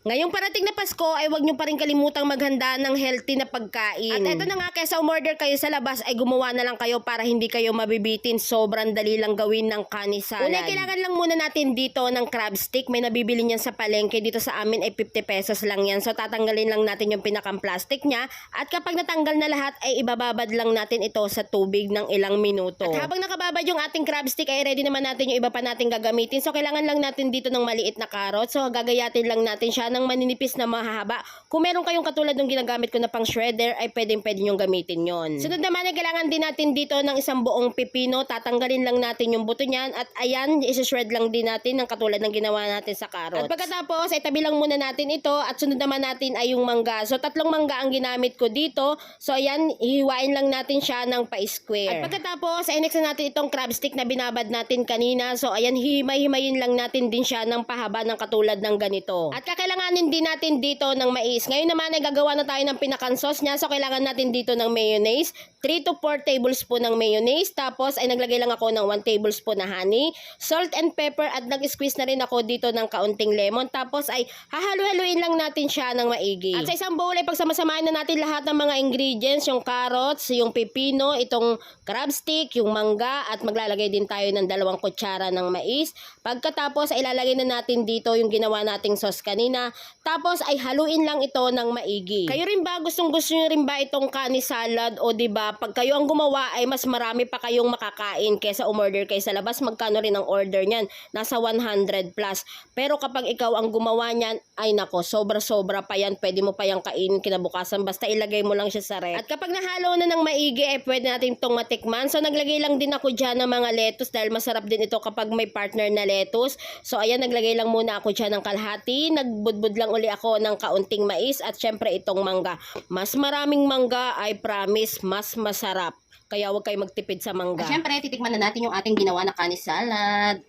Ngayong parating na Pasko ay huwag nyo pa rin kalimutang maghanda ng healthy na pagkain. At eto na nga, kaysa umorder kayo sa labas ay gumawa na lang kayo para hindi kayo mabibitin. Sobrang dali lang gawin ng kani salad. Una, kailangan lang muna natin dito ng crab stick. May nabibili niyan sa palengke. Dito sa amin ay 50 pesos lang yan. So tatanggalin lang natin yung pinakang plastic niya. At kapag natanggal na lahat ay ibababad lang natin ito sa tubig ng ilang minuto. At habang nakababad yung ating crab stick ay ready naman natin yung iba pa natin gagamitin. So kailangan lang natin dito ng maliit na carrot. So gagayatin lang natin siya ng maninipis na mahaba. Kung meron kayong katulad ng ginagamit ko na pang shredder, ay pwede nyong gamitin yon. Sunod naman ay kailangan din natin dito ng isang buong pipino. Tatanggalin lang natin yung buto niyan at ayan, isi-shred lang din natin ng katulad ng ginawa natin sa carrots. At pagkatapos ay tabi lang muna natin ito at sunod naman natin ay yung mangga. So 3 mangga ang ginamit ko dito. So ayan, hihiwain lang natin siya ng pa-square. At pagkatapos ay next na natin itong crab stick na binabad natin kanina. So ayan, hihimay-himayin lang natin din siya ng pahaba ng katulad ng ganito. At kakailanganin din natin dito ng mais. Ngayon naman ay gagawa na tayo ng pinakang sauce niya. So kailangan natin dito ng mayonnaise, 3 to 4 tablespoon ng mayonnaise. Tapos ay naglagay lang ako ng 1 tablespoon na honey, salt and pepper at nag-squeeze na rin ako dito ng kaunting lemon. Tapos ay hahalu-haluin lang natin siya ng maigi. At sa isang bowl ay pagsamasamahin na natin lahat ng mga ingredients, yung carrots, yung pipino, itong crab stick, yung mangga at maglalagay din tayo ng 2 kutsara ng mais. Pagkatapos ay ilalagay na natin dito yung ginawa nating sauce kanina. Tapos ay haluin lang ito ng maigi. Kayo rin ba, gustong-gusto nyo rin ba itong kani salad? O diba, pag kayo ang gumawa ay mas marami pa kayong makakain kesa umorder kayo sa labas. Magkano rin ang order nyan? Nasa 100 plus. Pero kapag ikaw ang gumawa nyan, ay nako, sobra-sobra pa yan. Pwede mo pa yung kainin kinabukasan. Basta ilagay mo lang siya sa ref. At kapag nahalo na ng maigi, ay pwede natin itong matikman. So naglagay lang din ako dyan ng mga lettuce dahil masarap din ito kapag may partner na lettuce. So ayan, naglagay lang muna ako dyan ng kalahati. Nagbudbud lang uli ako ng kaunting mais at syempre itong mangga. Mas maraming mangga ay promise mas masarap. Kaya huwag kayo magtipid sa mangga. At syempre, titikman na natin yung ating ginawa na kani salad.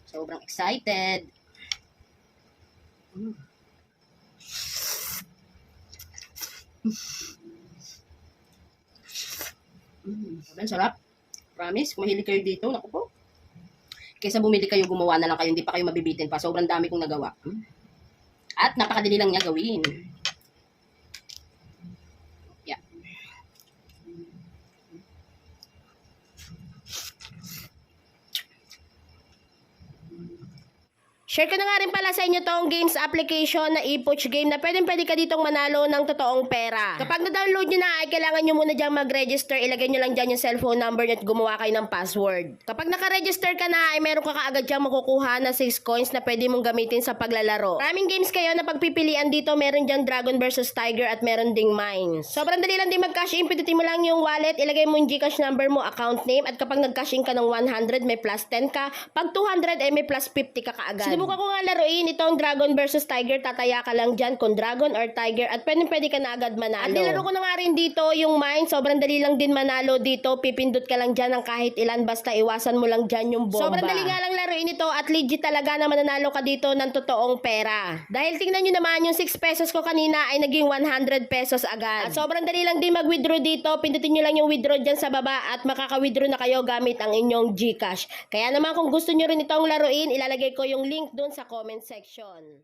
Sobrang excited. Sobrang sarap. Promise, kung mahilig kayo dito, naku po. Kaysa bumili kayo, gumawa na lang kayo, hindi pa kayo mabibitin pa. Sobrang dami kong nagawa. At napakadali lang niya gawin. Yeah. Share ko na nga rin pala sa inyo tong games application na ePouch game na pwede ka ditong manalo ng totoong pera. Kapag na-download nyo na ay kailangan nyo muna dyan mag-register. Ilagay nyo lang dyan yung cellphone number nyo at gumawa kayo ng password. Kapag naka-register ka na ay meron ka kaagad dyan makukuha na 6 coins na pwede mong gamitin sa paglalaro. Maraming games kayo na pagpipilian dito. Meron dyan Dragon vs Tiger at meron ding Mines. Sobrang dali lang din mag-cash in. Pindutin mo lang yung wallet, ilagay mo yung Gcash number mo, account name at kapag nag-cash in ka ng 100 may plus 10 ka. Pag 200 ay may plus 50 ka kaagad. Sinubukan ko nga laruin itong Dragon vs Tiger. Tataya ka lang dyan kung Dragon or Tiger at pwede ka na agad manalo. At nilaro ko na nga rin dito yung Mine. Sobrang dali lang din manalo dito. Pipindot ka lang dyan ng kahit ilan basta iwasan mo lang dyan yung bomba. Sobrang dali nga lang laruin ito at legit talaga na mananalo ka dito ng totoong pera. Dahil tingnan nyo naman yung 6 pesos ko kanina ay naging 100 pesos agad. At sobrang dali lang din mag-withdraw dito. Pindutin nyo lang yung withdraw dyan sa baba at makaka-withdraw na kayo gamit ang inyong Gcash. Kaya naman kung gusto nyo rin itong laruin, ilalagay ko yung link dun sa comment section.